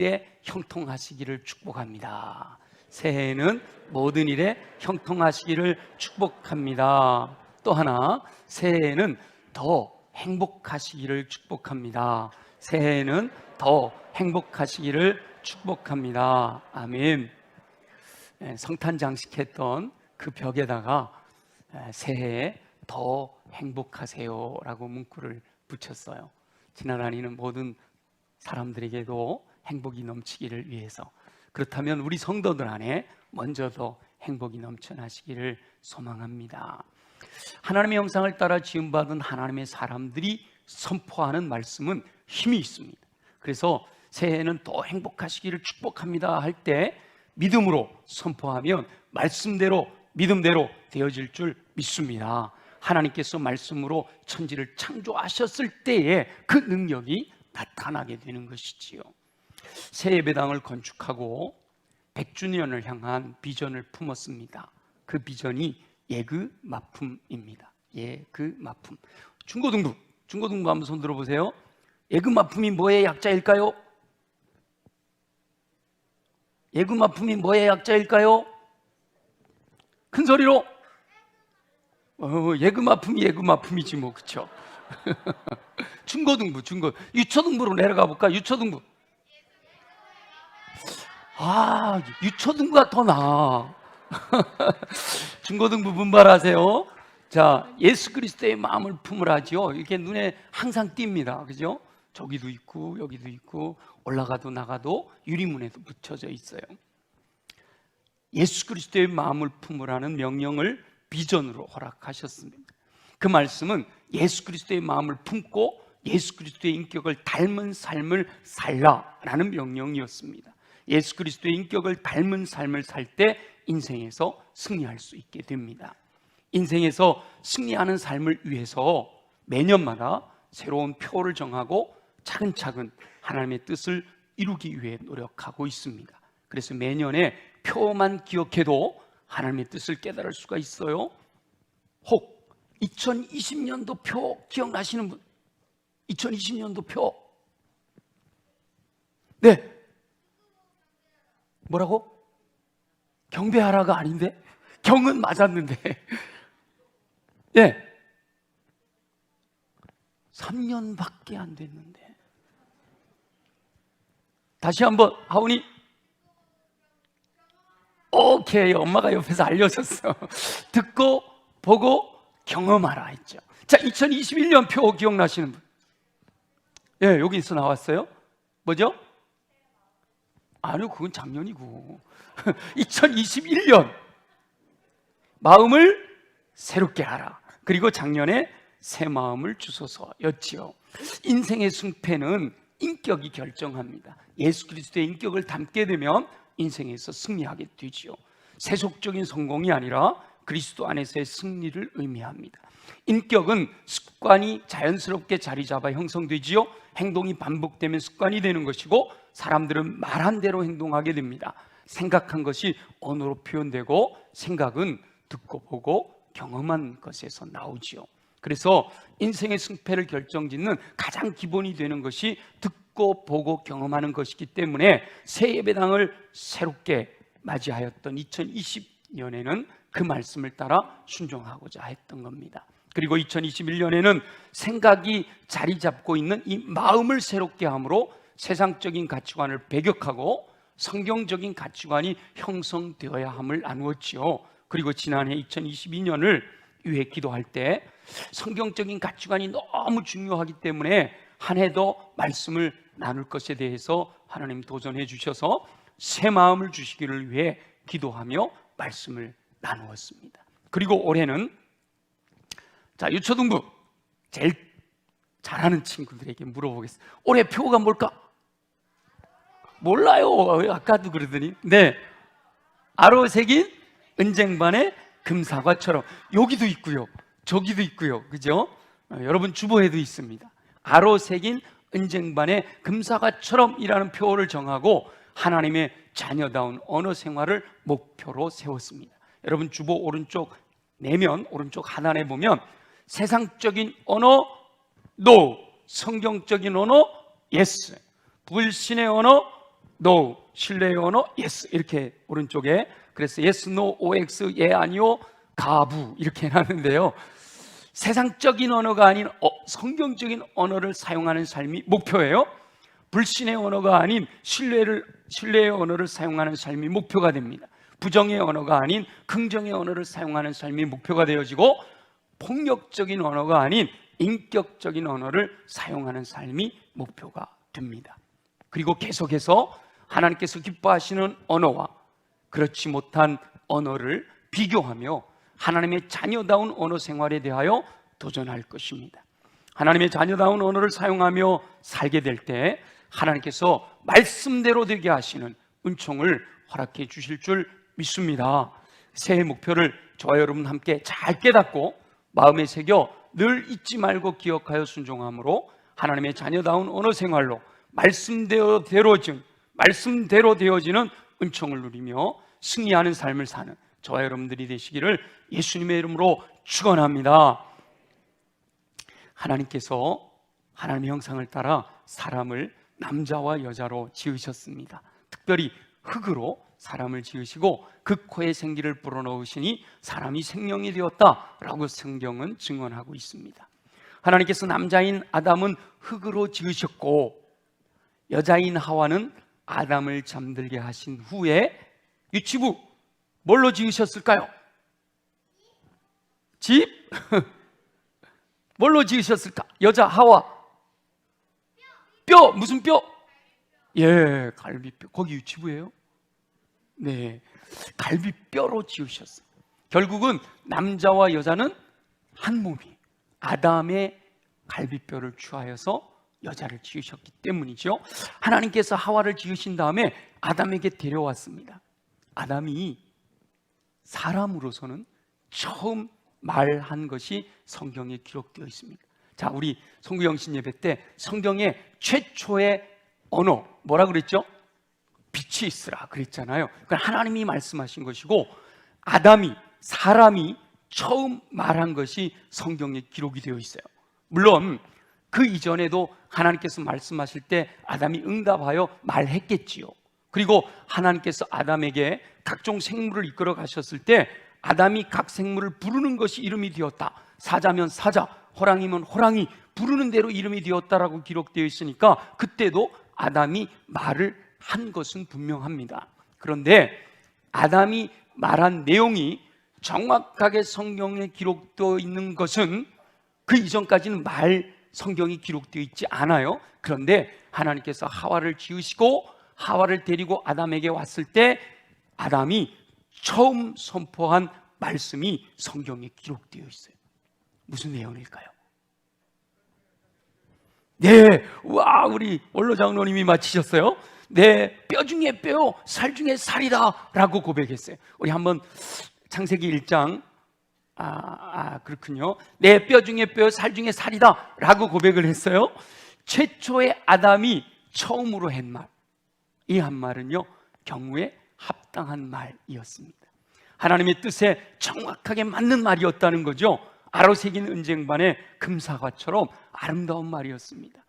일에 형통하시기를 축복합니다. 새해에는 모든 일에 형통하시기를 축복합니다. 또 하나, 새해에는 더 행복하시기를 축복합니다. 새해에는 더 행복하시기를 축복합니다. 아멘. 성탄 장식했던 그 벽에다가 새해에 더 행복하세요 라고 문구를 붙였어요. 지나다니는 모든 사람들에게도 행복이 넘치기를 위해서. 그렇다면 우리 성도들 안에 먼저 더 행복이 넘쳐나시기를 소망합니다. 하나님의 형상을 따라 지음받은 하나님의 사람들이 선포하는 말씀은 힘이 있습니다. 그래서 새해에는 더 행복하시기를 축복합니다 할 때 믿음으로 선포하면 말씀대로 믿음대로 되어질 줄 믿습니다. 하나님께서 말씀으로 천지를 창조하셨을 때에 그 능력이 나타나게 되는 것이지요. 새 예배당을 건축하고 100주년을 향한 비전을 품었습니다. 그 비전이 예그마품입니다. 예그마품. 중고등부 한번 손 들어보세요. 예그마품이 뭐의 약자일까요? 예그마품이 뭐의 약자일까요? 큰 소리로. 예그마품이지 뭐, 그쵸? 중고등부. 유초등부로 내려가 볼까? 유초등부. 유초등부가 더 나아. 중고등부 분발하세요. 자, 예수 그리스도의 마음을 품으라지요. 이렇게 눈에 항상 띕니다. 그죠? 저기도 있고 여기도 있고 올라가도 나가도 유리문에도 붙여져 있어요. 예수 그리스도의 마음을 품으라는 명령을 비전으로 허락하셨습니다. 그 말씀은 예수 그리스도의 마음을 품고 예수 그리스도의 인격을 닮은 삶을 살라라는 명령이었습니다. 예수 그리스도의 인격을 닮은 삶을 살 때 인생에서 승리할 수 있게 됩니다. 인생에서 승리하는 삶을 위해서 매년마다 새로운 표를 정하고 차근차근 하나님의 뜻을 이루기 위해 노력하고 있습니다. 그래서 매년에 표만 기억해도 하나님의 뜻을 깨달을 수가 있어요. 혹 2020년도 표 기억나시는 분? 2020년도 표. 네. 뭐라고? 경배하라가 아닌데? 경은 맞았는데. 네. 3년밖에 안 됐는데. 다시 한번 하오니. 오케이, 엄마가 옆에서 알려줬어. 듣고 보고 경험하라 했죠. 자, 2021년 표 기억나시는 분? 예, 여기서 나왔어요. 뭐죠? 아니요, 그건 작년이고. 2021년 마음을 새롭게 하라. 그리고 작년에 새 마음을 주소서였지요. 인생의 승패는 인격이 결정합니다. 예수 그리스도의 인격을 담게 되면 인생에서 승리하게 되지요. 세속적인 성공이 아니라 그리스도 안에서의 승리를 의미합니다. 인격은 습관이 자연스럽게 자리 잡아 형성되지요. 행동이 반복되면 습관이 되는 것이고 사람들은 말한 대로 행동하게 됩니다. 생각한 것이 언어로 표현되고 생각은 듣고 보고 경험한 것에서 나오지요. 그래서 인생의 승패를 결정짓는 가장 기본이 되는 것이 듣고 보고 경험하는 것이기 때문에 새 예배당을 새롭게 맞이하였던 2020년에는 그 말씀을 따라 순종하고자 했던 겁니다. 그리고 2021년에는 생각이 자리 잡고 있는 이 마음을 새롭게 함으로 세상적인 가치관을 배격하고 성경적인 가치관이 형성되어야 함을 나누었지요. 그리고 지난해 2022년을 위해 기도할 때 성경적인 가치관이 너무 중요하기 때문에 한 해도 말씀을 나눌 것에 대해서 하나님 도전해 주셔서 새 마음을 주시기를 위해 기도하며 말씀을 나누었습니다. 그리고 올해는 자, 유초등부 제일 잘하는 친구들에게 물어보겠습니다. 올해 표가 뭘까? 몰라요. 아까도 그러더니. 네, 아로 새긴 은쟁반의 금사과처럼. 여기도 있고요, 저기도 있고요, 그죠? 여러분 주보에도 있습니다. 아로 새긴 은쟁반의 금사과처럼 이라는 표를 정하고 하나님의 자녀다운 언어 생활을 목표로 세웠습니다. 여러분 주보 오른쪽 내면 오른쪽 하단에 보면 세상적인 언어 NO, 성경적인 언어 yes, 불신의 언어 no, 신뢰의 언어, yes 이렇게 오른쪽에, 그래서 yes, no, ox, 예, 아니요, 가부 이렇게 해놨는데요. 세상적인 언어가 아닌 성경적인 언어를 사용하는 삶이 목표예요. 불신의 언어가 아닌 신뢰의 언어를 사용하는 삶이 목표가 됩니다. 부정의 언어가 아닌 긍정의 언어를 사용하는 삶이 목표가 되어지고, 폭력적인 언어가 아닌 인격적인 언어를 사용하는 삶이 목표가 됩니다. 그리고 계속해서 하나님께서 기뻐하시는 언어와 그렇지 못한 언어를 비교하며 하나님의 자녀다운 언어 생활에 대하여 도전할 것입니다. 하나님의 자녀다운 언어를 사용하며 살게 될 때 하나님께서 말씀대로 되게 하시는 은총을 허락해 주실 줄 믿습니다. 새해 목표를 저와 여러분 함께 잘 깨닫고 마음에 새겨 늘 잊지 말고 기억하여 순종함으로 하나님의 자녀다운 언어 생활로 말씀대로 되어지는 은총을 누리며 승리하는 삶을 사는 저와 여러분들이 되시기를 예수님의 이름으로 축원합니다. 하나님께서 하나님의 형상을 따라 사람을 남자와 여자로 지으셨습니다. 특별히 흙으로 사람을 지으시고 그 코에 생기를 불어넣으시니 사람이 생명이 되었다라고 성경은 증언하고 있습니다. 하나님께서 남자인 아담은 흙으로 지으셨고 여자인 하와는 아담을 잠들게 하신 후에 유치부 뭘로 지으셨을까요? 집? 뭘로 지으셨을까? 여자 하와 뼈, 무슨 뼈? 예, 갈비뼈. 거기 유치부예요? 네, 갈비뼈로 지으셨어요. 결국은 남자와 여자는 한 몸이 아담의 갈비뼈를 취하여서 여자를 지으셨기 때문이죠. 하나님께서 하와를 지으신 다음에 아담에게 데려왔습니다. 아담이 사람으로서는 처음 말한 것이 성경에 기록되어 있습니다. 자, 우리 송구영신 예배 때 성경의 최초의 언어 뭐라 그랬죠? 빛이 있으라 그랬잖아요. 그건 하나님이 말씀하신 것이고 사람이 처음 말한 것이 성경에 기록이 되어 있어요. 물론 그 이전에도 하나님께서 말씀하실 때 아담이 응답하여 말했겠지요. 그리고 하나님께서 아담에게 각종 생물을 이끌어 가셨을 때 아담이 각 생물을 부르는 것이 이름이 되었다. 사자면 사자, 호랑이면 호랑이, 부르는 대로 이름이 되었다라고 기록되어 있으니까 그때도 아담이 말을 한 것은 분명합니다. 그런데 아담이 말한 내용이 정확하게 성경에 기록되어 있는 것은 그 이전까지는 성경이 기록되어 있지 않아요. 그런데 하나님께서 하와를 지으시고 하와를 데리고 아담에게 왔을 때 아담이 처음 선포한 말씀이 성경에 기록되어 있어요. 무슨 내용일까요? 네, 와, 우리 원로 장로님이 맞히셨어요. 내 뼈 중에 뼈, 살 중에 살이다 라고 고백했어요. 우리 한번 창세기 1장 그렇군요. 내 뼈 중에 뼈, 살 중에 살이다 라고 고백을 했어요. 최초의 아담이 처음으로 한 말, 이 한 말은요 경우에 합당한 말이었습니다. 하나님의 뜻에 정확하게 맞는 말이었다는 거죠. 아로새긴 은쟁반의 금사과처럼 아름다운 말이었습니다.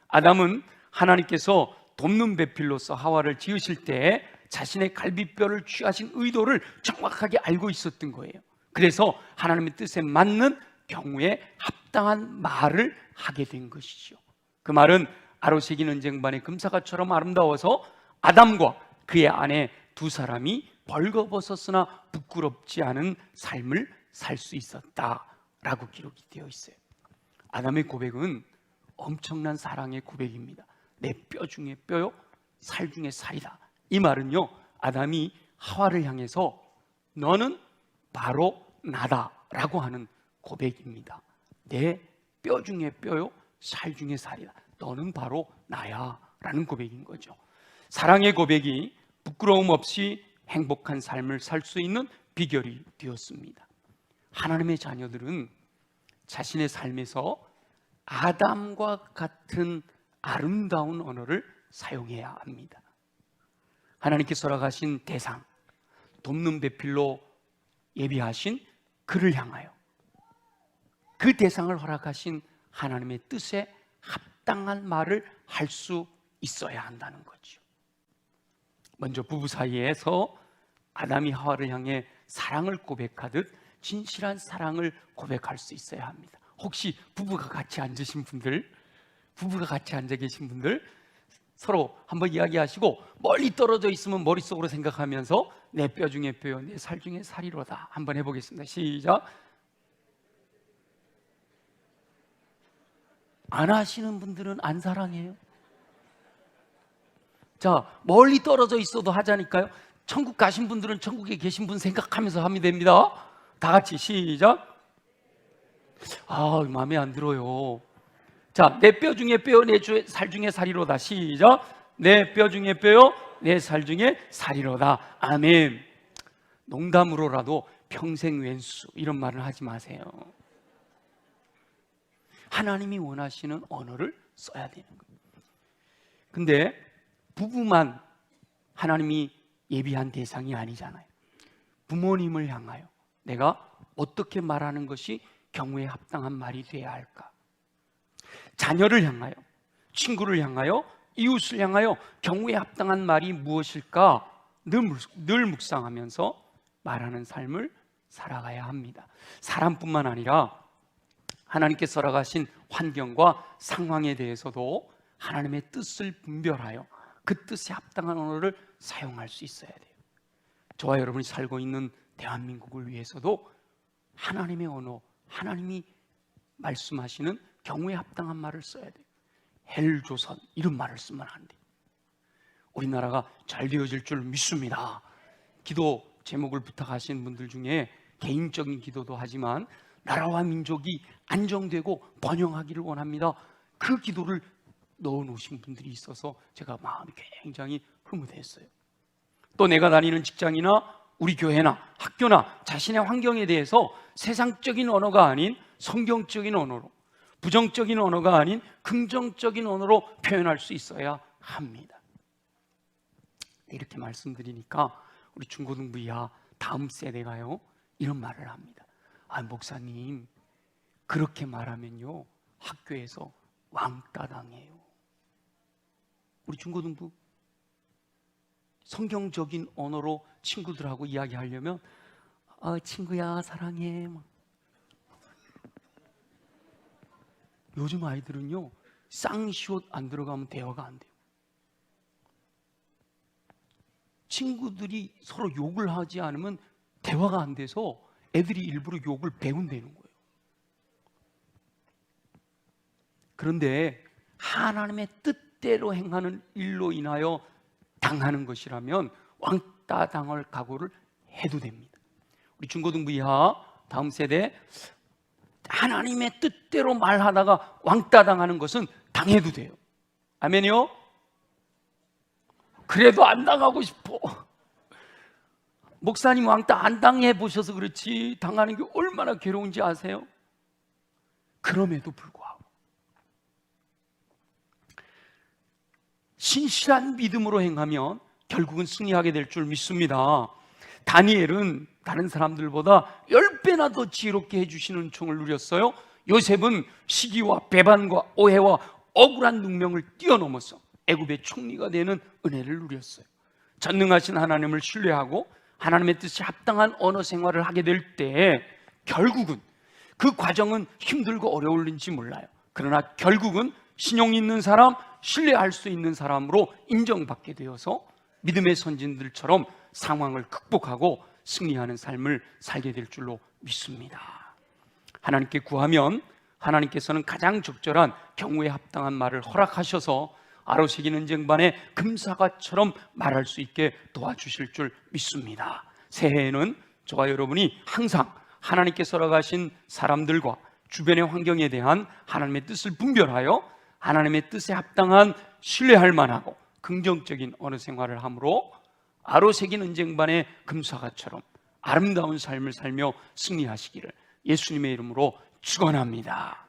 아담은 하나님께서 돕는 배필로서 하와를 지으실 때 자신의 갈비뼈를 취하신 의도를 정확하게 알고 있었던 거예요. 그래서 하나님의 뜻에 맞는 경우에 합당한 말을 하게 된 것이죠. 그 말은 아로새긴 은쟁반의 금사과처럼 아름다워서 아담과 그의 아내 두 사람이 벌거벗었으나 부끄럽지 않은 삶을 살 수 있었다라고 기록이 되어 있어요. 아담의 고백은 엄청난 사랑의 고백입니다. 내 뼈 중에 뼈요, 살 중에 살이다. 이 말은요 아담이 하와를 향해서 너는 바로 나다라고 하는 고백입니다. 내 뼈 중에 뼈요, 살 중에 살이다. 너는 바로 나야 라는 고백인 거죠. 사랑의 고백이 부끄러움 없이 행복한 삶을 살 수 있는 비결이 되었습니다. 하나님의 자녀들은 자신의 삶에서 아담과 같은 아름다운 언어를 사용해야 합니다. 하나님께서 허락하신 대상, 돕는 배필로 예비하신 그를 향하여 그 대상을 허락하신 하나님의 뜻에 합당한 말을 할 수 있어야 한다는 거죠. 먼저 부부 사이에서 아담이 하와를 향해 사랑을 고백하듯 진실한 사랑을 고백할 수 있어야 합니다. 혹시 부부가 같이 앉아 계신 분들 서로 한번 이야기하시고, 멀리 떨어져 있으면 머릿속으로 생각하면서 내 뼈 중에 뼈요 내 살 중에 살이로다 한번 해보겠습니다. 시작. 안 하시는 분들은 안 사랑해요. 자, 멀리 떨어져 있어도 하자니까요. 천국 가신 분들은 천국에 계신 분 생각하면서 하면 됩니다. 다 같이 시작. 마음에 안 들어요. 자, 내 뼈 중에 뼈요 내 살 중에 살이로다. 시작. 내 뼈 중에 뼈요 내 살 중에 살이로다. 아멘. 농담으로라도 평생 왼수 이런 말을 하지 마세요. 하나님이 원하시는 언어를 써야 되는 거예요. 근데 부부만 하나님이 예비한 대상이 아니잖아요. 부모님을 향하여 내가 어떻게 말하는 것이 경우에 합당한 말이 돼야 할까? 자녀를 향하여, 친구를 향하여, 이웃을 향하여 경우에 합당한 말이 무엇일까? 늘 묵상하면서 말하는 삶을 살아가야 합니다. 사람뿐만 아니라 하나님께서 허락하신 환경과 상황에 대해서도 하나님의 뜻을 분별하여 그 뜻에 합당한 언어를 사용할 수 있어야 돼요. 저와 여러분이 살고 있는 대한민국을 위해서도 하나님의 언어, 하나님이 말씀하시는 경우에 합당한 말을 써야 돼요. 헬조선 이런 말을 쓰면 안 돼요. 우리나라가 잘 되어질 줄 믿습니다. 기도 제목을 부탁하신 분들 중에 개인적인 기도도 하지만 나라와 민족이 안정되고 번영하기를 원합니다. 그 기도를 넣어놓으신 분들이 있어서 제가 마음이 굉장히 흐뭇했어요. 또 내가 다니는 직장이나 우리 교회나 학교나 자신의 환경에 대해서 세상적인 언어가 아닌 성경적인 언어로, 부정적인 언어가 아닌 긍정적인 언어로 표현할 수 있어야 합니다. 이렇게 말씀드리니까 우리 중고등부 이하 다음 세대가요 이런 말을 합니다. 목사님, 그렇게 말하면요 학교에서 왕따 당해요. 우리 중고등부 성경적인 언어로 친구들하고 이야기하려면 친구야 사랑해. 요즘 아이들은요 쌍시옷 안 들어가면 대화가 안 돼요. 친구들이 서로 욕을 하지 않으면 대화가 안 돼서 애들이 일부러 욕을 배운다는 거예요. 그런데 하나님의 뜻대로 행하는 일로 인하여 당하는 것이라면 왕따 당할 각오를 해도 됩니다. 우리 중고등부 이하 다음 세대 하나님의 뜻대로 말하다가 왕따 당하는 것은 당해도 돼요. 아멘이요? 그래도 안 당하고 싶어. 목사님 왕따 안 당해 보셔서 그렇지 당하는 게 얼마나 괴로운지 아세요? 그럼에도 불구하고 신실한 믿음으로 행하면 결국은 승리하게 될 줄 믿습니다. 다니엘은 다른 사람들보다 10배나 더 지혜롭게 해주시는 은총을 누렸어요. 요셉은 시기와 배반과 오해와 억울한 능명을 뛰어넘어서 애굽의 총리가 되는 은혜를 누렸어요. 전능하신 하나님을 신뢰하고 하나님의 뜻에 합당한 언어 생활을 하게 될 때 결국은 그 과정은 힘들고 어려울는지 몰라요. 그러나 결국은 신용 있는 사람, 신뢰할 수 있는 사람으로 인정받게 되어서 믿음의 선진들처럼 상황을 극복하고 승리하는 삶을 살게 될 줄로 믿습니다. 하나님께 구하면 하나님께서는 가장 적절한 경우에 합당한 말을 허락하셔서 아로새긴 은쟁반에 금사과처럼 말할 수 있게 도와주실 줄 믿습니다. 새해에는 저와 여러분이 항상 하나님께서 허락하신 사람들과 주변의 환경에 대한 하나님의 뜻을 분별하여 하나님의 뜻에 합당한 신뢰할 만하고 긍정적인 언어 생활을 함으로 아로새긴 은쟁반의 금사과처럼 아름다운 삶을 살며 승리하시기를 예수님의 이름으로 축원합니다.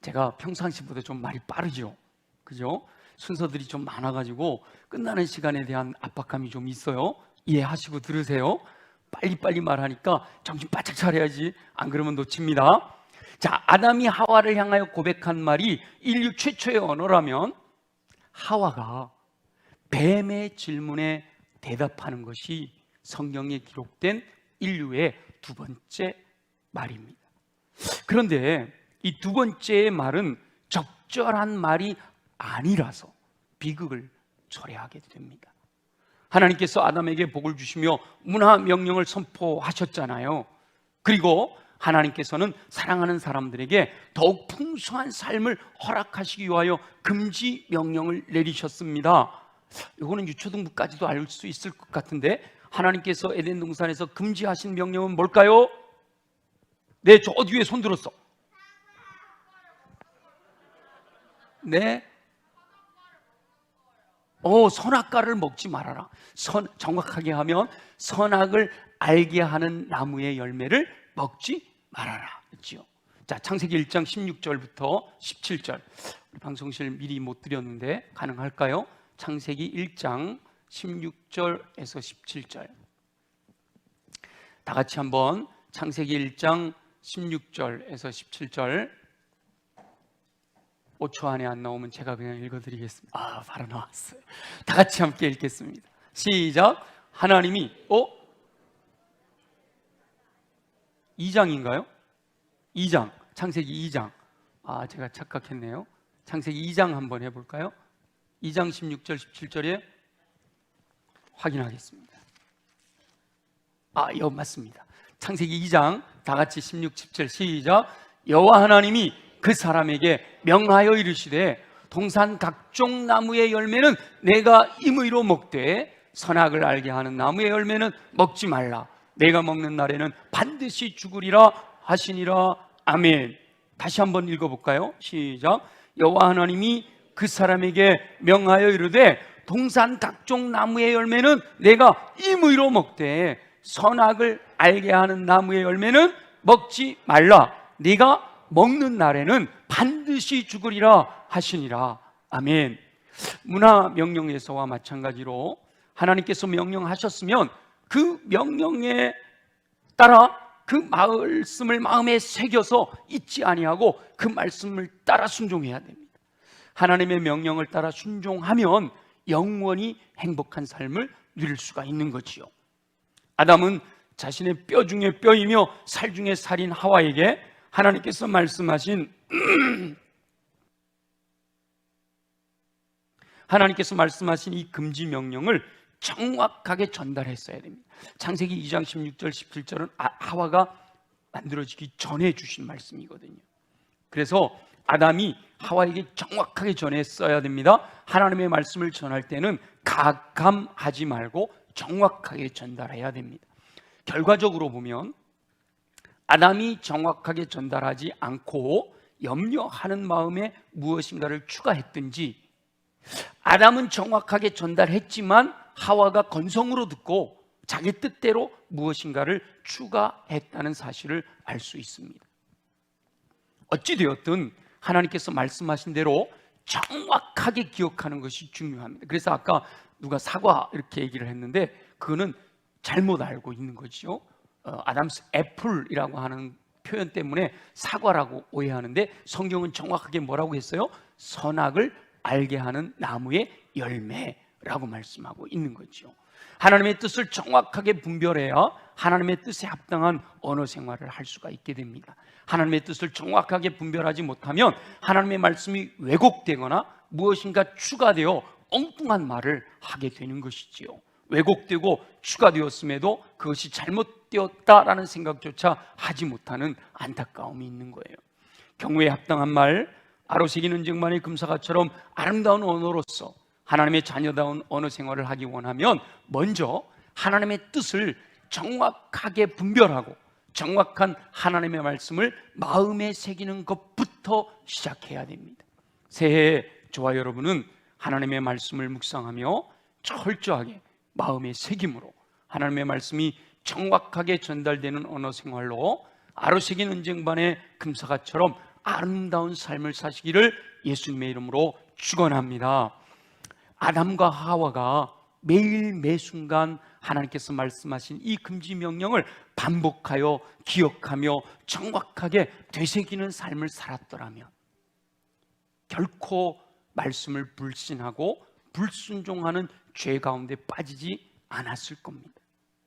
제가 평상시보다 좀 말이 빠르죠? 그죠? 순서들이 좀 많아가지고 끝나는 시간에 대한 압박감이 좀 있어요. 이해하시고 들으세요. 빨리빨리 말하니까 정신 바짝 차려야지, 안 그러면 놓칩니다. 자, 아담이 하와를 향하여 고백한 말이 인류 최초의 언어라면 하와가 뱀의 질문에 대답하는 것이 성경에 기록된 인류의 두 번째 말입니다. 그런데 이 두 번째의 말은 적절한 말이 아니라서 비극을 초래하게 됩니다. 하나님께서 아담에게 복을 주시며 문화 명령을 선포하셨잖아요. 그리고 하나님께서는 사랑하는 사람들에게 더욱 풍성한 삶을 허락하시기 위하여 금지 명령을 내리셨습니다. 이거는 유초등부까지도 알 수 있을 것 같은데, 하나님께서 에덴 동산에서 금지하신 명령은 뭘까요? 네, 저 뒤에 손 들었어. 네. 선악과를 먹지 말아라. 정확하게 하면 선악을 알게 하는 나무의 열매를 먹지 말아라 그렇죠? 자, 창세기 1장 16절부터 17절. 우리 방송실 미리 못 드렸는데 가능할까요? 창세기 1장 16절에서 17절. 다 같이 한번 창세기 1장 16절에서 17절. 5초 안에 안 나오면 제가 그냥 읽어드리겠습니다. 바로 나왔어요. 다 같이 함께 읽겠습니다. 시작. 하나님이 2장인가요? 2장, 창세기 2장. 제가 착각했네요. 창세기 2장 한번 해볼까요? 2장 16절 17절에 확인하겠습니다. 여기 맞습니다. 창세기 2장 다 같이 16, 17 시작. 여호와 하나님이 그 사람에게 명하여 이르시되 동산 각종 나무의 열매는 내가 임의로 먹되 선악을 알게 하는 나무의 열매는 먹지 말라. 내가 먹는 날에는 반드시 죽으리라 하시니라. 아멘. 다시 한번 읽어볼까요? 시작. 여호와 하나님이 그 사람에게 명하여 이르되 동산 각종 나무의 열매는 내가 임의로 먹되 선악을 알게 하는 나무의 열매는 먹지 말라. 네가 먹는 날에는 반드시 죽으리라 하시니라. 아멘. 문화 명령에서와 마찬가지로 하나님께서 명령하셨으면 그 명령에 따라 그 말씀을 마음에 새겨서 잊지 아니하고 그 말씀을 따라 순종해야 됩니다. 하나님의 명령을 따라 순종하면 영원히 행복한 삶을 누릴 수가 있는 거지요. 아담은 자신의 뼈 중에 뼈이며 살 중에 살인 하와에게 하나님께서 말씀하신 이 금지 명령을 정확하게 전달했어야 됩니다. 창세기 2장 16절 17절은 하와가 만들어지기 전에 주신 말씀이거든요. 그래서 아담이 하와에게 정확하게 전했어야 됩니다. 하나님의 말씀을 전할 때는 가감하지 말고 정확하게 전달해야 됩니다. 결과적으로 보면 아담이 정확하게 전달하지 않고 염려하는 마음에 무엇인가를 추가했든지, 아담은 정확하게 전달했지만 하와가 건성으로 듣고 자기 뜻대로 무엇인가를 추가했다는 사실을 알 수 있습니다. 어찌되었든 하나님께서 말씀하신 대로 정확하게 기억하는 것이 중요합니다. 그래서 아까 누가 사과 이렇게 얘기를 했는데 그거는 잘못 알고 있는 거죠. 아담스 애플이라고 하는 표현 때문에 사과라고 오해하는데 성경은 정확하게 뭐라고 했어요? 선악을 알게 하는 나무의 열매라고 말씀하고 있는 거죠. 하나님의 뜻을 정확하게 분별해야 하나님의 뜻에 합당한 언어 생활을 할 수가 있게 됩니다. 하나님의 뜻을 정확하게 분별하지 못하면 하나님의 말씀이 왜곡되거나 무엇인가 추가되어 엉뚱한 말을 하게 되는 것이지요. 왜곡되고 추가되었음에도 그것이 잘못되었다라는 생각조차 하지 못하는 안타까움이 있는 거예요. 경우에 합당한 말, 아로새기는 쟁반의 금사과처럼 아름다운 언어로서 하나님의 자녀다운 언어 생활을 하기 원하면 먼저 하나님의 뜻을 정확하게 분별하고 정확한 하나님의 말씀을 마음에 새기는 것부터 시작해야 됩니다. 새해 저와 여러분은 하나님의 말씀을 묵상하며 철저하게 마음의 새김으로 하나님의 말씀이 정확하게 전달되는 언어 생활로 아로새긴 은쟁반의 금사과처럼 아름다운 삶을 사시기를 예수님의 이름으로 축원합니다. 아담과 하와가 매일 매순간 하나님께서 말씀하신 이 금지 명령을 반복하여 기억하며 정확하게 되새기는 삶을 살았더라면 결코 말씀을 불신하고 불순종하는 죄 가운데 빠지지 않았을 겁니다.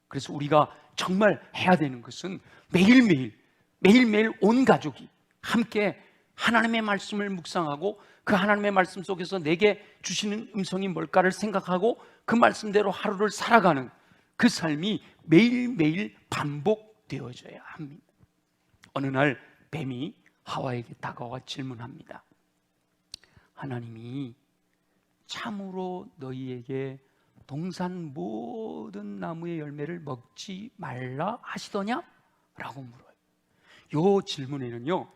그래서 우리가 정말 해야 되는 것은 매일매일 온 가족이 함께 하나님의 말씀을 묵상하고 그 하나님의 말씀 속에서 내게 주시는 음성이 뭘까를 생각하고 그 말씀대로 하루를 살아가는 그 삶이 매일매일 반복되어져야 합니다. 어느 날 뱀이 하와에게 다가와 질문합니다. 하나님이 참으로 너희에게 동산 모든 나무의 열매를 먹지 말라 하시더냐? 라고 물어요. 이 질문에는요,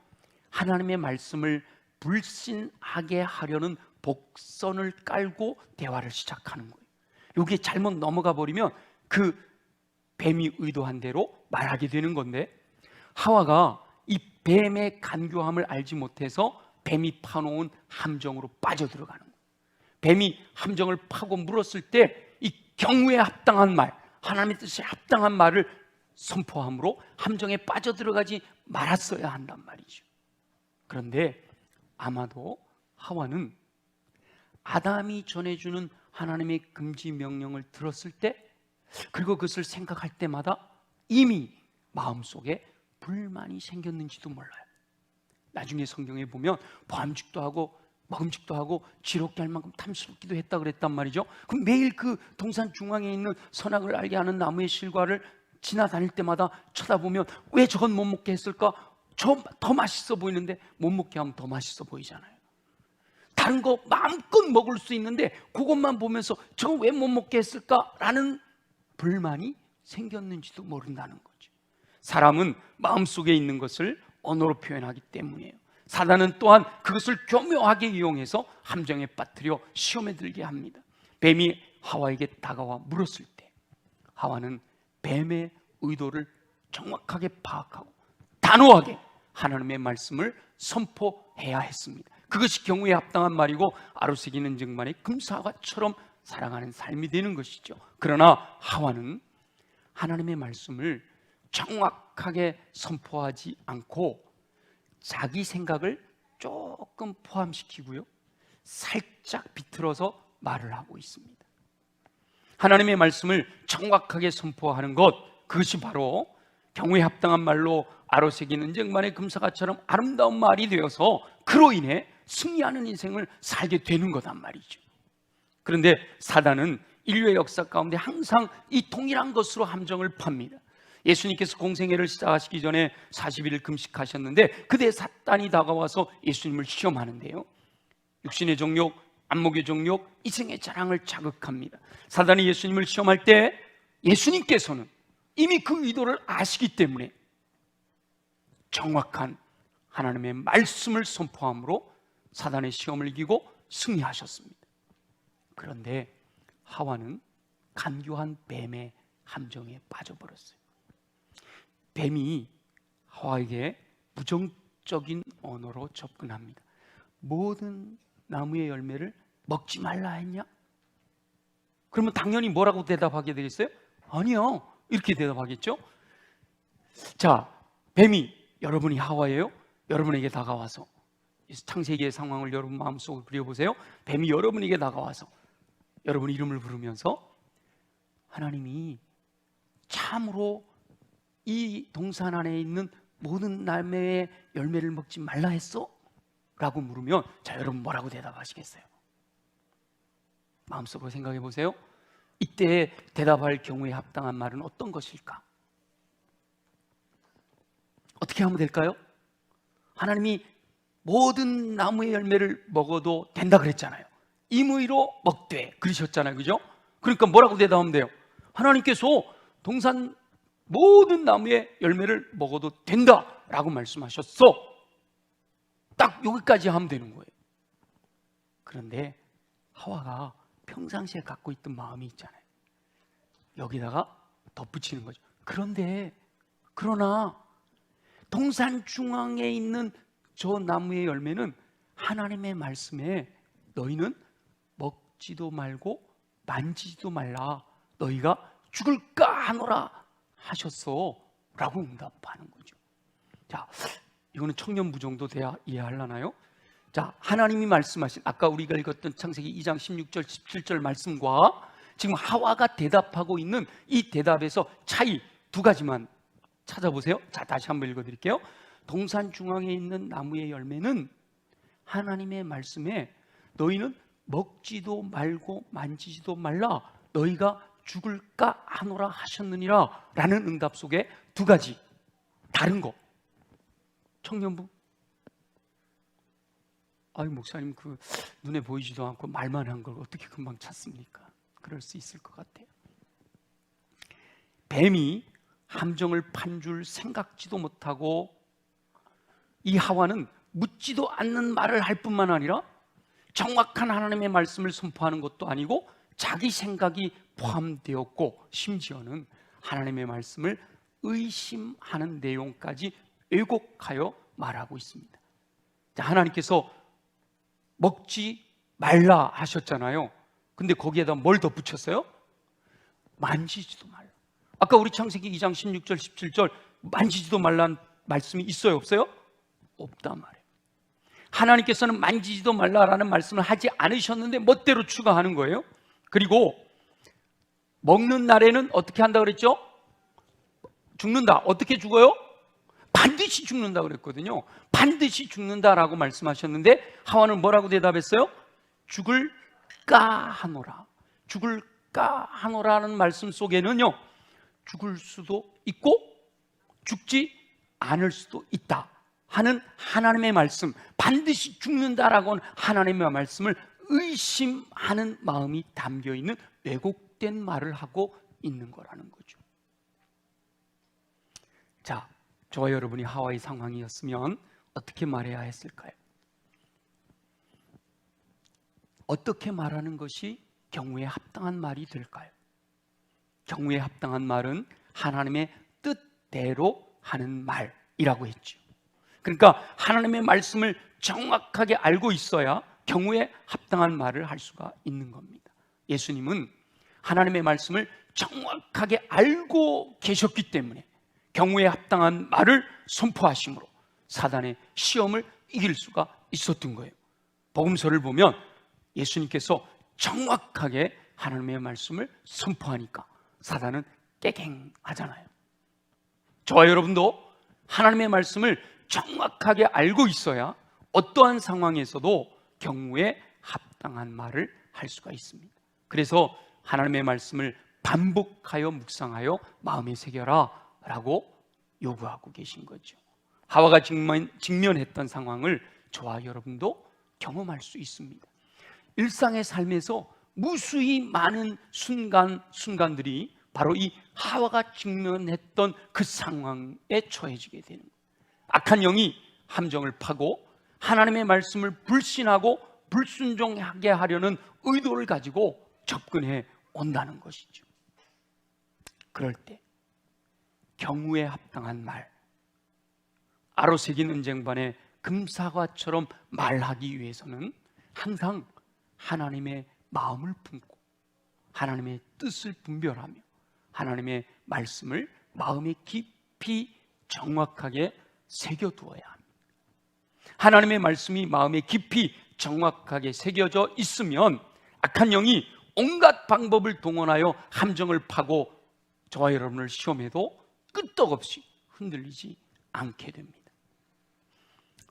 하나님의 말씀을 불신하게 하려는 복선을 깔고 대화를 시작하는 거예요. 여기에 잘못 넘어가 버리면 그 뱀이 의도한 대로 말하게 되는 건데, 하와가 이 뱀의 간교함을 알지 못해서 뱀이 파놓은 함정으로 빠져들어가는 거예요. 뱀이 함정을 파고 물었을 때 이 경우에 합당한 말, 하나님의 뜻에 합당한 말을 선포함으로 함정에 빠져들어가지 말았어야 한단 말이죠. 그런데 아마도 하와는 아담이 전해주는 하나님의 금지 명령을 들었을 때, 그리고 그것을 생각할 때마다 이미 마음속에 불만이 생겼는지도 몰라요. 나중에 성경에 보면 보암직도 하고 먹음직도 하고 지롭게 할 만큼 탐스럽기도 했다 그랬단 말이죠. 그럼 매일 그 동산 중앙에 있는 선악을 알게 하는 나무의 실과를 지나다닐 때마다 쳐다보면 왜 저건 못 먹게 했을까? 저 더 맛있어 보이는데 못 먹게 하면 더 맛있어 보이잖아요. 다른 거 마음껏 먹을 수 있는데 그것만 보면서 저건 왜 못 먹게 했을까라는 불만이 생겼는지도 모른다는 거죠. 사람은 마음속에 있는 것을 언어로 표현하기 때문이에요. 사단은 또한 그것을 교묘하게 이용해서 함정에 빠뜨려 시험에 들게 합니다. 뱀이 하와에게 다가와 물었을 때 하와는 뱀의 의도를 정확하게 파악하고 단호하게 하나님의 말씀을 선포해야 했습니다. 그것이 경우에 합당한 말이고 아로새기는 증만의 금사과처럼 살아가는 삶이 되는 것이죠. 그러나 하와는 하나님의 말씀을 정확하게 선포하지 않고 자기 생각을 조금 포함시키고요, 살짝 비틀어서 말을 하고 있습니다. 하나님의 말씀을 정확하게 선포하는 것, 그것이 바로 경우에 합당한 말로 아로새기는 증만의 금사과처럼 아름다운 말이 되어서 그로 인해 승리하는 인생을 살게 되는 거단 말이죠. 그런데 사단은 인류의 역사 가운데 항상 이 동일한 것으로 함정을 팝니다. 예수님께서 공생애를 시작하시기 전에 40일 금식하셨는데 그때 사단이 다가와서 예수님을 시험하는데요, 육신의 정욕, 안목의 정욕, 이생의 자랑을 자극합니다. 사단이 예수님을 시험할 때 예수님께서는 이미 그 의도를 아시기 때문에 정확한 하나님의 말씀을 선포함으로 사단의 시험을 이기고 승리하셨습니다. 그런데 하와는 간교한 뱀의 함정에 빠져버렸어요. 뱀이 하와에게 부정적인 언어로 접근합니다. 모든 나무의 열매를 먹지 말라 했냐? 그러면 당연히 뭐라고 대답하게 되겠어요? 아니요, 이렇게 대답하겠죠. 자, 뱀이 여러분이 하와예요? 여러분에게 다가와서, 창세기의 상황을 여러분 마음속으로 그려보세요. 뱀이 여러분에게 다가와서 여러분 이름을 부르면서 하나님이 참으로 이 동산 안에 있는 모든 나무의 열매를 먹지 말라 했어? 라고 물으면, 자, 여러분 뭐라고 대답하시겠어요? 마음속으로 생각해 보세요. 이때 대답할 경우에 합당한 말은 어떤 것일까? 어떻게 하면 될까요? 하나님이 모든 나무의 열매를 먹어도 된다 그랬잖아요. 임의로 먹되 그러셨잖아요, 그죠? 그러니까 뭐라고 대답하면 돼요? 하나님께서 동산 모든 나무의 열매를 먹어도 된다라고 말씀하셨어. 딱 여기까지 하면 되는 거예요. 그런데 하와가 평상시에 갖고 있던 마음이 있잖아요. 여기다가 덧붙이는 거죠. 그러나 동산 중앙에 있는 저 나무의 열매는 하나님의 말씀에 너희는 먹지도 말고 만지지도 말라, 너희가 죽을까 하노라 하셨어 라고 응답하는 거죠. 자, 이거는 청년부 정도 돼야 이해하려나요? 자, 하나님이 말씀하신 아까 우리가 읽었던 창세기 2장 16절 17절 말씀과 지금 하와가 대답하고 있는 이 대답에서 차이 두 가지만 찾아보세요. 자, 다시 한번 읽어드릴게요. 동산 중앙에 있는 나무의 열매는 하나님의 말씀에 너희는 먹지도 말고 만지지도 말라 너희가 죽을까 하노라 하셨느니라 라는 응답 속에 두 가지 다른 거. 청년부, 아유 목사님 그 눈에 보이지도 않고 말만 한 걸 어떻게 금방 찾습니까? 그럴 수 있을 것 같아요. 뱀이 함정을 판 줄 생각지도 못하고 이 하와는 묻지도 않는 말을 할 뿐만 아니라 정확한 하나님의 말씀을 선포하는 것도 아니고 자기 생각이 포함되었고 심지어는 하나님의 말씀을 의심하는 내용까지 왜곡하여 말하고 있습니다. 자, 하나님께서 먹지 말라 하셨잖아요. 근데 거기에다 뭘 덧붙였어요? 만지지도 말라. 아까 우리 창세기 2장 16절 17절 만지지도 말라는 말씀이 있어요 없어요? 없단 말이에요. 하나님께서는 만지지도 말라라는 말씀을 하지 않으셨는데 멋대로 추가하는 거예요. 그리고 먹는 날에는 어떻게 한다 그랬죠? 죽는다. 어떻게 죽어요? 반드시 죽는다 그랬거든요. 반드시 죽는다라고 말씀하셨는데 하와는 뭐라고 대답했어요? 죽을까 하노라. 죽을까 하노라는 말씀 속에는요 죽을 수도 있고 죽지 않을 수도 있다 하는 하나님의 말씀, 반드시 죽는다라고 하는 하나님의 말씀을 의심하는 마음이 담겨있는 왜곡된 말을 하고 있는 거라는 거죠. 자, 저와 여러분이 하와의 상황이었으면 어떻게 말해야 했을까요? 어떻게 말하는 것이 경우에 합당한 말이 될까요? 경우에 합당한 말은 하나님의 뜻대로 하는 말이라고 했죠. 그러니까 하나님의 말씀을 정확하게 알고 있어야 경우에 합당한 말을 할 수가 있는 겁니다. 예수님은 하나님의 말씀을 정확하게 알고 계셨기 때문에 경우에 합당한 말을 선포하심으로 사단의 시험을 이길 수가 있었던 거예요. 복음서를 보면 예수님께서 정확하게 하나님의 말씀을 선포하니까 사단은 깨갱하잖아요. 저와 여러분도 하나님의 말씀을 정확하게 알고 있어야 어떠한 상황에서도 경우에 합당한 말을 할 수가 있습니다. 그래서 하나님의 말씀을 반복하여 묵상하여 마음에 새겨라 라고 요구하고 계신 거죠. 하와가 직면했던 상황을 저와 여러분도 경험할 수 있습니다. 일상의 삶에서 무수히 많은 순간들이 바로 이 하와가 직면했던 그 상황에 처해지게 되는 거예요. 악한 영이 함정을 파고 하나님의 말씀을 불신하고 불순종하게 하려는 의도를 가지고 접근해 온다는 것이죠. 그럴 때 경우에 합당한 말, 아로새긴 은쟁반에 금사과처럼 말하기 위해서는 항상 하나님의 마음을 품고 하나님의 뜻을 분별하며 하나님의 말씀을 마음에 깊이 정확하게 새겨두어야 합니다. 하나님의 말씀이 마음에 깊이 정확하게 새겨져 있으면 악한 영이 온갖 방법을 동원하여 함정을 파고 저와 여러분을 시험해도 끄떡없이 흔들리지 않게 됩니다.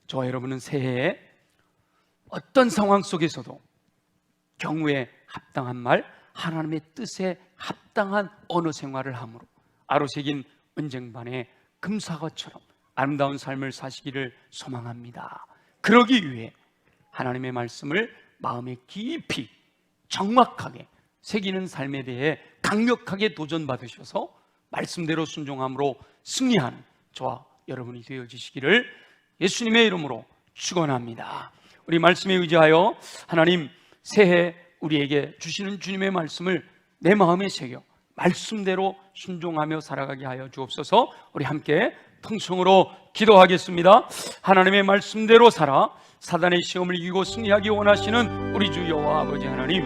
저와 여러분은 새해에 어떤 상황 속에서도 경우에 합당한 말, 하나님의 뜻에 합당한 언어 생활을 함으로 아로새긴 은쟁반의 금사과처럼 아름다운 삶을 사시기를 소망합니다. 그러기 위해 하나님의 말씀을 마음에 깊이 정확하게 새기는 삶에 대해 강력하게 도전받으셔서 말씀대로 순종함으로 승리하는 저와 여러분이 되어지시기를 예수님의 이름으로 축원합니다. 우리 말씀에 의지하여 하나님 새해 우리에게 주시는 주님의 말씀을 내 마음에 새겨 말씀대로 순종하며 살아가게 하여 주옵소서. 우리 함께 통성으로 기도하겠습니다. 하나님의 말씀대로 살아 사단의 시험을 이기고 승리하기 원하시는 우리 주 여호와 아버지 하나님,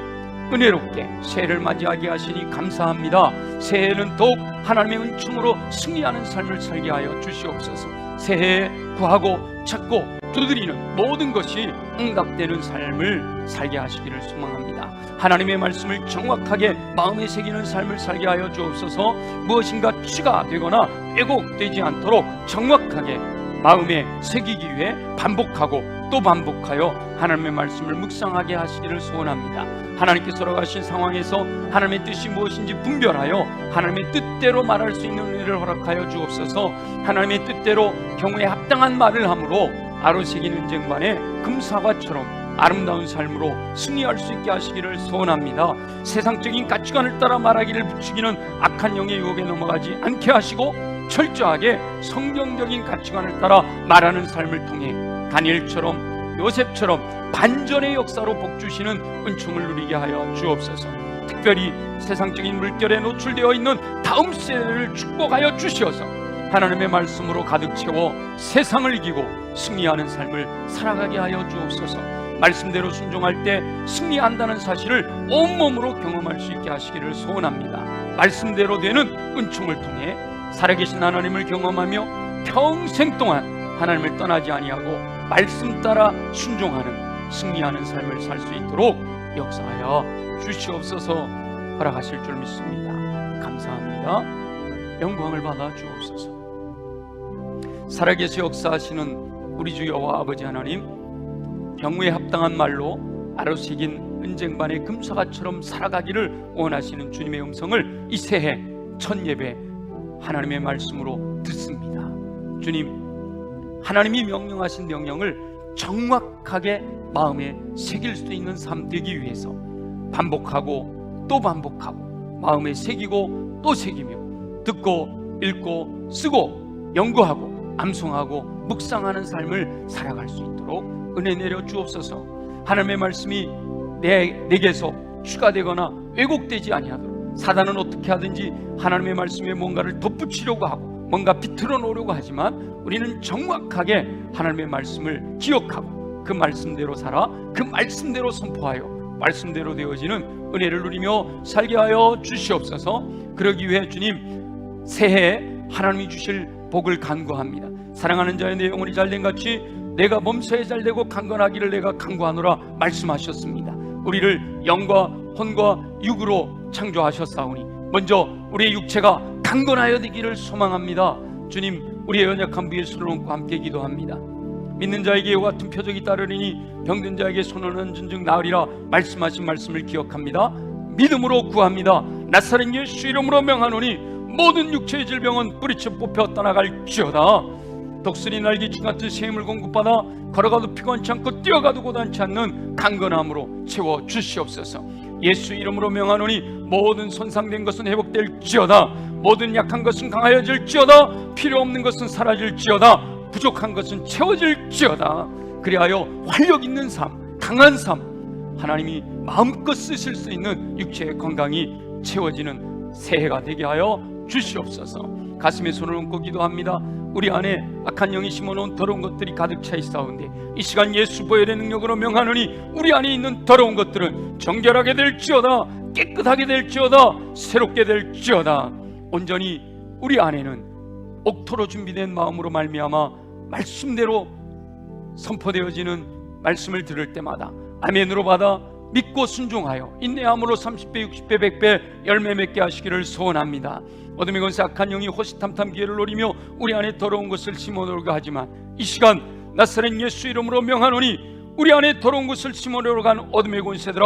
은혜롭게 새해를 맞이하게 하시니 감사합니다. 새해에는 더욱 하나님의 은총으로 승리하는 삶을 살게 하여 주시옵소서. 새해에 구하고 찾고 두드리는 모든 것이 응답되는 삶을 살게 하시기를 소망합니다. 하나님의 말씀을 정확하게 마음에 새기는 삶을 살게 하여 주옵소서. 무엇인가 취가 되거나 왜곡되지 않도록 정확하게 마음에 새기기 위해 반복하고 또 반복하여 하나님의 말씀을 묵상하게 하시기를 소원합니다. 하나님께서 허락하신 상황에서 하나님의 뜻이 무엇인지 분별하여 하나님의 뜻대로 말할 수 있는 은혜를 허락하여 주옵소서. 하나님의 뜻대로 경우에 합당한 말을 함으로 아로새긴 은쟁반의 금사과처럼 아름다운 삶으로 승리할 수 있게 하시기를 소원합니다. 세상적인 가치관을 따라 말하기를 부추기는 악한 영의 유혹에 넘어가지 않게 하시고 철저하게 성경적인 가치관을 따라 말하는 삶을 통해 다니엘처럼 요셉처럼 반전의 역사로 복주시는 은총을 누리게 하여 주옵소서. 특별히 세상적인 물결에 노출되어 있는 다음 세대를 축복하여 주시어서 하나님의 말씀으로 가득 채워 세상을 이기고 승리하는 삶을 살아가게 하여 주옵소서. 말씀대로 순종할 때 승리한다는 사실을 온몸으로 경험할 수 있게 하시기를 소원합니다. 말씀대로 되는 은총을 통해 살아계신 하나님을 경험하며 평생 동안 하나님을 떠나지 아니하고 말씀 따라 순종하는 승리하는 삶을 살 수 있도록 역사하여 주시옵소서. 허락하실 줄 믿습니다. 감사합니다. 영광을 받아 주옵소서. 살아계시 역사하시는 우리 주 여호와 아버지 하나님, 경우에 합당한 말로 아로새긴 은쟁반의 금사과처럼 살아가기를 원하시는 주님의 음성을 이 새해 첫 예배 하나님의 말씀으로 듣습니다. 주님, 하나님이 명령하신 명령을 정확하게 마음에 새길 수 있는 삶 되기 위해서 반복하고 또 반복하고 마음에 새기고 또 새기며 듣고 읽고 쓰고 연구하고 암송하고 묵상하는 삶을 살아갈 수 있도록 은혜 내려 주옵소서. 하나님의 말씀이 내게서 추가되거나 왜곡되지 아니하도록 사단은 어떻게 하든지 하나님의 말씀에 뭔가를 덧붙이려고 하고 뭔가 비틀어 놓으려고 하지만 우리는 정확하게 하나님의 말씀을 기억하고 그 말씀대로 살아 그 말씀대로 선포하여 말씀대로 되어지는 은혜를 누리며 살게 하여 주시옵소서. 그러기 위해 주님, 새해에 하나님이 주실 복을 간구합니다. 사랑하는 자의 내 영혼이 잘된 같이 내가 몸새에 잘되고 강건하기를 내가 간구하노라 말씀하셨습니다. 우리를 영과 혼과 육으로 창조하셨사오니 먼저 우리의 육체가 강건하여 되기를 소망합니다. 주님, 우리의 연약한 부에 손을 얹고 함께 기도합니다. 믿는 자에게 이와 같은 표적이 따르리니 병든 자에게 손을 얹은 즉 나으리라 말씀하신 말씀을 기억합니다. 믿음으로 구합니다. 나사렛 예수 이름으로 명하노니 모든 육체의 질병은 뿌리쳐 뽑혀 떠나갈지어다. 독수리 날개춤 같은 새 힘을 공급받아 걸어가도 피곤치 않고 뛰어가도 고단치 않는 강건함으로 채워 주시옵소서. 예수 이름으로 명하노니 모든 손상된 것은 회복될지어다. 모든 약한 것은 강하여질지어다. 필요 없는 것은 사라질지어다. 부족한 것은 채워질지어다. 그리하여 활력 있는 삶, 강한 삶, 하나님이 마음껏 쓰실 수 있는 육체의 건강이 채워지는 새해가 되게 하여 주시옵소서. 가슴에 손을 얹고 기도합니다. 우리 안에 악한 영이 심어놓은 더러운 것들이 가득 차 있사온데 이 시간 예수 보혈의 능력으로 명하노니 우리 안에 있는 더러운 것들은 정결하게 될지어다. 깨끗하게 될지어다. 새롭게 될지어다. 온전히 우리 안에는 옥토로 준비된 마음으로 말미암아 말씀대로 선포되어지는 말씀을 들을 때마다 아멘으로 받아 믿고 순종하여 인내함으로 30배 60배 100배 열매 맺게 하시기를 소원합니다. 어둠의 권세 악한 영이 호시탐탐 기회를 노리며 우리 안에 더러운 것을 심어놓으려고 하지만 이 시간 나사렛 예수 이름으로 명하노니 우리 안에 더러운 것을 심어놓으려고 하는 어둠의 권세들아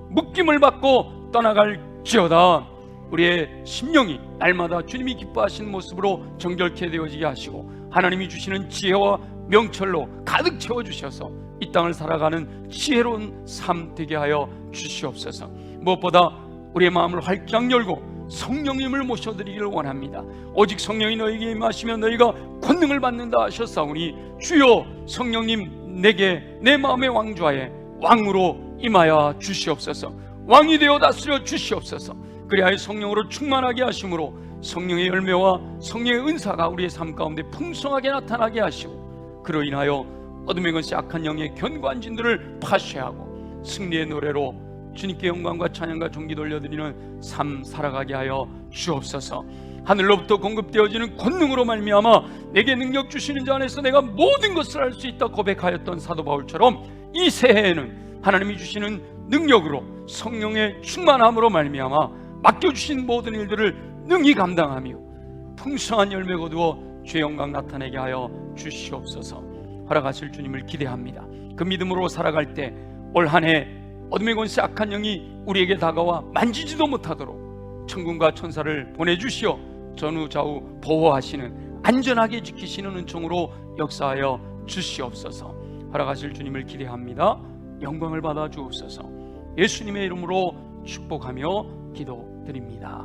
묶임을 받고 떠나갈지어다. 우리의 심령이 날마다 주님이 기뻐하시는 모습으로 정결케 되어지게 하시고 하나님이 주시는 지혜와 명철로 가득 채워주셔서 이 땅을 살아가는 지혜로운 삶 되게 하여 주시옵소서. 무엇보다 우리의 마음을 활짝 열고 성령님을 모셔드리기를 원합니다. 오직 성령이 너희에게 임하시면 너희가 권능을 받는다 하셨사오니 주여 성령님 내게 내 마음의 왕좌에 왕으로 임하여 주시옵소서. 왕이 되어 다스려 주시옵소서. 그리하여 성령으로 충만하게 하심으로 성령의 열매와 성령의 은사가 우리의 삶 가운데 풍성하게 나타나게 하시고 그로 인하여 어둠의 권세 악한 영의 견고한 진들을 파쇄하고 승리의 노래로 주님께 영광과 찬양과 존귀 돌려드리는 삶 살아가게 하여 주옵소서. 하늘로부터 공급되어지는 권능으로 말미암아 내게 능력 주시는 자 안에서 내가 모든 것을 할 수 있다 고백하였던 사도 바울처럼 이 새해에는 하나님이 주시는 능력으로 성령의 충만함으로 말미암아 맡겨주신 모든 일들을 능히 감당하며 풍성한 열매 거두어 주의 영광 나타내게 하여 주시옵소서. 허락하실 주님을 기대합니다. 그 믿음으로 살아갈 때 올 한 해 어둠의 권세 악한 영이 우리에게 다가와 만지지도 못하도록 천군과 천사를 보내주시어 전후 좌우 보호하시는, 안전하게 지키시는 은총으로 역사하여 주시옵소서. 허락하실 주님을 기대합니다. 영광을 받아 주옵소서. 예수님의 이름으로 축복하며 기도드립니다.